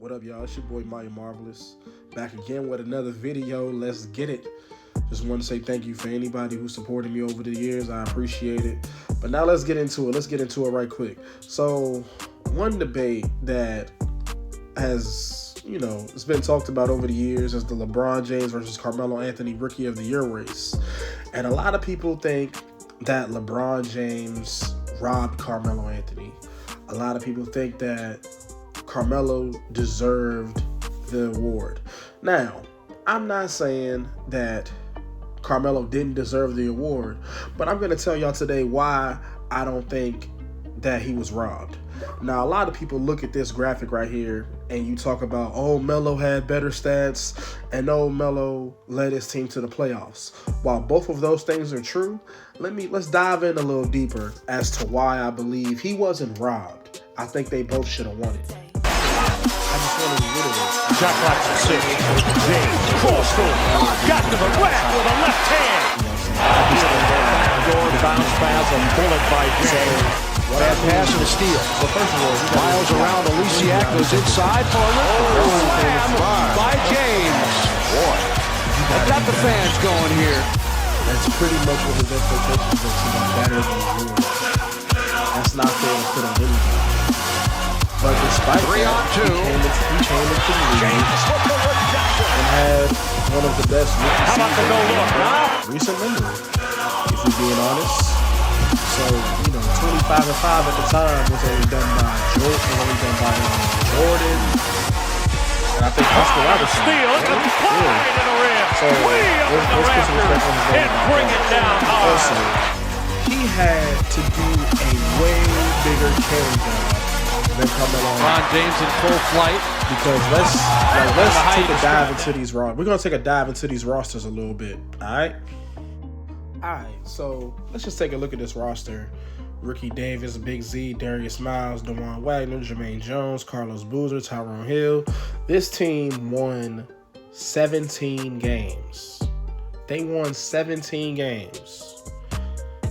What up, y'all? It's your boy, Maya Marvelous. Back again with another video. Let's get it. Just want to say thank you for anybody who supported me over the years. I appreciate it. But now let's get into it. Let's get into it right quick. So, one debate that has, it's been talked about over the years is the LeBron James versus Carmelo Anthony Rookie of the Year race. And a lot of people think that LeBron James robbed Carmelo Anthony. A lot of people think that Carmelo deserved the award. Now, I'm not saying that Carmelo didn't deserve the award, but I'm going to tell y'all today why I don't think that he was robbed. Now, a lot of people look at this graphic right here and you talk about, oh, Melo had better stats and oh, Melo led his team to the playoffs. While both of those things are true, let's dive in a little deeper as to why I believe he wasn't robbed. I think they both should have won it. I just want to reiterate. Shot clock to 6. James cross court. Got to the rack with a left hand. Backdoor bounce pass, a bullet by James. Bad pass and a steal. Well, first of all, Miles around, Aliciak goes inside for a slam by James. Boy, that got the fans going here. That's pretty much what his expectations of somebody better than you. That's not fair to put on anybody. But despite that, he came into the league and had one of the best rookie seasons in recent memory, if we're being honest. So, 25-5 at the time was only done by Jordan, and I think Oscar Robertson. Steal, it's a fly to the rim. So, way up in the rafters and bring it down hard. Also, he had to do a way bigger carry job than Carmelo. LeBron James in full flight. Because let's take a dive into these rosters. We're gonna take a dive into these rosters a little bit. All right. So let's just take a look at this roster. Ricky Davis, Big Z, Darius Miles, DeJuan Wagner, Jermaine Jones, Carlos Boozer, Tyrone Hill. This team won 17 games. They won 17 games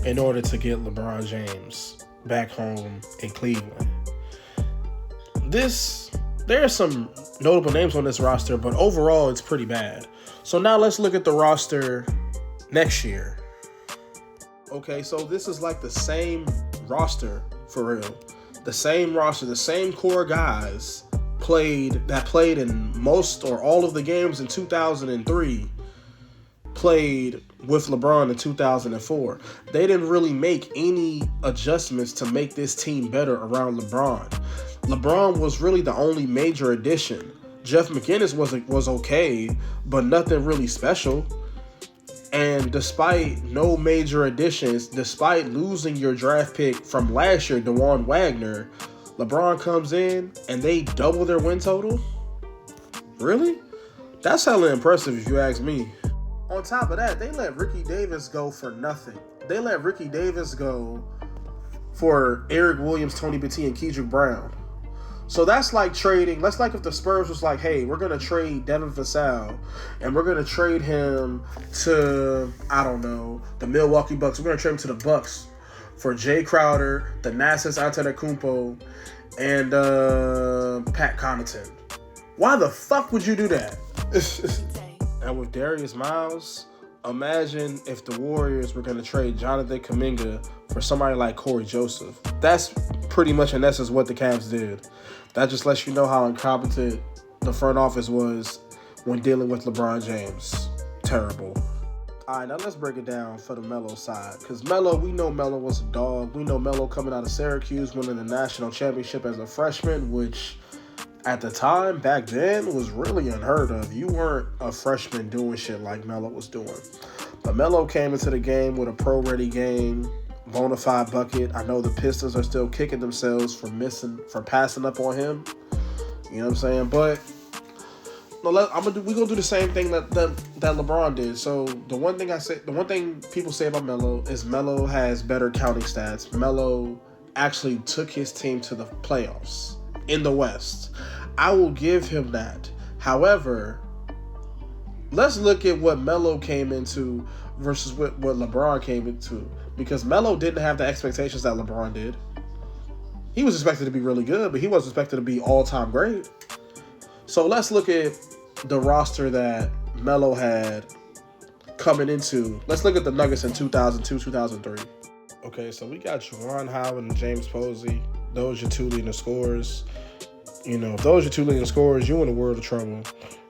in order to get LeBron James back home in Cleveland. There are some notable names on this roster, but overall it's pretty bad. So now let's look at the roster next year. Okay, so this is like the same roster for real. The same roster, the same core guys played in most or all of the games in 2003 played with LeBron in 2004. They didn't really make any adjustments to make this team better around LeBron. LeBron was really the only major addition. Jeff McInnes was okay, but nothing really special. And despite no major additions, despite losing your draft pick from last year, DeJuan Wagner, LeBron comes in and they double their win total? Really? That's hella impressive if you ask me. On top of that, they let Ricky Davis go for nothing. They let Ricky Davis go for Eric Williams, Tony Battie, and Kedrick Brown. So that's like trading. That's like if the Spurs was like, hey, we're going to trade Devin Vassell and we're going to trade him to, I don't know, the Milwaukee Bucks. We're going to trade him to the Bucks for Jay Crowder, Thanasis Antetokounmpo, and Pat Connaughton. Why the fuck would you do that? And with Darius Miles, imagine if the Warriors were going to trade Jonathan Kuminga for somebody like Corey Joseph. That's pretty much in essence what the Cavs did. That just lets you know how incompetent the front office was when dealing with LeBron James. Terrible. All right, now let's break it down for the Melo side. Because Melo, we know Melo was a dog. We know Melo coming out of Syracuse, winning the national championship as a freshman, which at the time, back then, was really unheard of. You weren't a freshman doing shit like Melo was doing. But Melo came into the game with a pro-ready game, bona fide bucket. I know the Pistons are still kicking themselves for passing up on him. You know what I'm saying? But we're gonna do the same thing that LeBron did. So the one thing people say about Melo is Melo has better counting stats. Melo actually took his team to the playoffs in the West. I will give him that. However, let's look at what Melo came into versus what LeBron came into. Because Melo didn't have the expectations that LeBron did. He was expected to be really good, but he wasn't expected to be all-time great. So let's look at the roster that Melo had coming into. Let's look at the Nuggets in 2002, 2003. Okay, so we got Juwan Howard and James Posey. Those are your two leading scorers. You know, if those are your two leading scorers, you're in a world of trouble.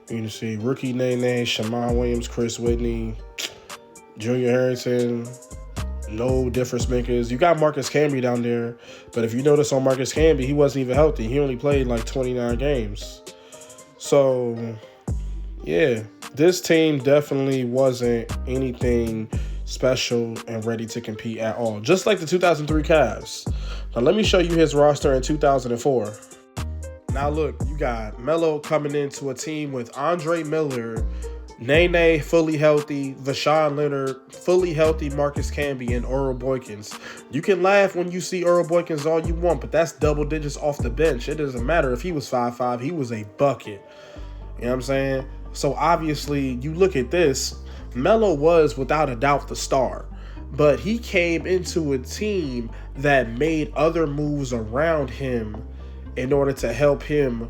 You can see rookie Nene, Shammond Williams, Chris Whitney, Junior Harrington, no difference makers. You got Marcus Camby down there, but if you notice on Marcus Camby, he wasn't even healthy. He only played like 29 games. So, yeah, this team definitely wasn't anything special and ready to compete at all. Just like the 2003 Cavs. Now, let me show you his roster in 2004. Now, look, you got Melo coming into a team with Andre Miller, Nene fully healthy, Vashawn Leonard fully healthy, Marcus Camby, and Earl Boykins. You can laugh when you see Earl Boykins all you want, but that's double digits off the bench. It doesn't matter if he was 5'5", he was a bucket. You know what I'm saying? So obviously, you look at this, Melo was without a doubt the star, but he came into a team that made other moves around him in order to help him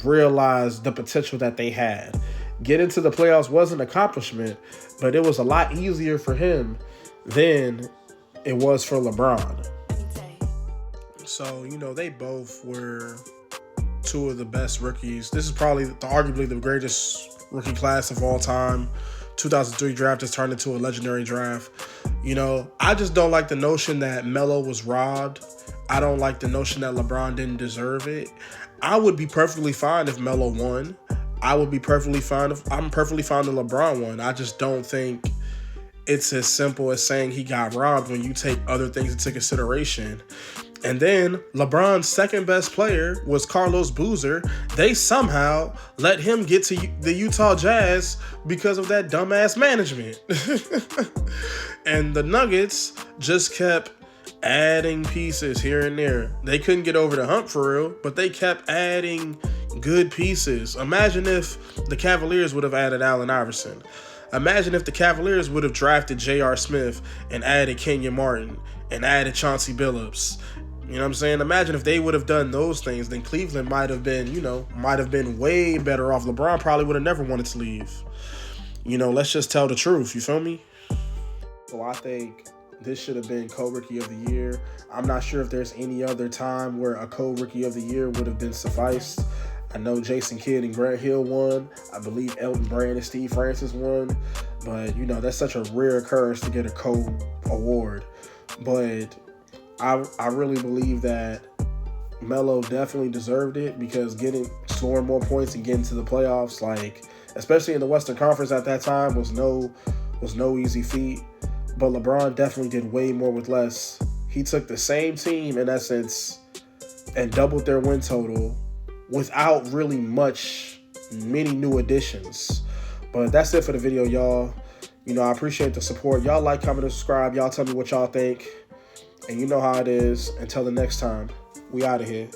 realize the potential that they had. Get into the playoffs was an accomplishment, but it was a lot easier for him than it was for LeBron. So, you know, they both were two of the best rookies. This is probably arguably the greatest rookie class of all time. 2003 draft has turned into a legendary draft. You know, I just don't like the notion that Melo was robbed. I don't like the notion that LeBron didn't deserve it. I would be perfectly fine if Melo won. I'm perfectly fine if LeBron won. I just don't think it's as simple as saying he got robbed when you take other things into consideration. And then LeBron's second best player was Carlos Boozer. They somehow let him get to the Utah Jazz because of that dumbass management. And the Nuggets just kept adding pieces here and there. They couldn't get over the hump for real, but they kept adding good pieces. Imagine if the Cavaliers would have added Allen Iverson. Imagine if the Cavaliers would have drafted J.R. Smith and added Kenyon Martin and added Chauncey Billups. You know what I'm saying? Imagine if they would have done those things, then Cleveland might have been way better off. LeBron probably would have never wanted to leave. You know, let's just tell the truth. You feel me? So I think this should have been co-rookie of the year. I'm not sure if there's any other time where a co-rookie of the year would have been sufficed. I know Jason Kidd and Grant Hill won. I believe Elton Brand and Steve Francis won. But, you know, that's such a rare occurrence to get a co-award. But I really believe that Melo definitely deserved it because scoring more points and getting to the playoffs, like especially in the Western Conference at that time, was no easy feat. But LeBron definitely did way more with less. He took the same team in essence and doubled their win total without really many new additions. But that's it for the video, y'all. You know, I appreciate the support. Y'all like, comment, and subscribe. Y'all tell me what y'all think. And you know how it is. Until the next time, we out of here.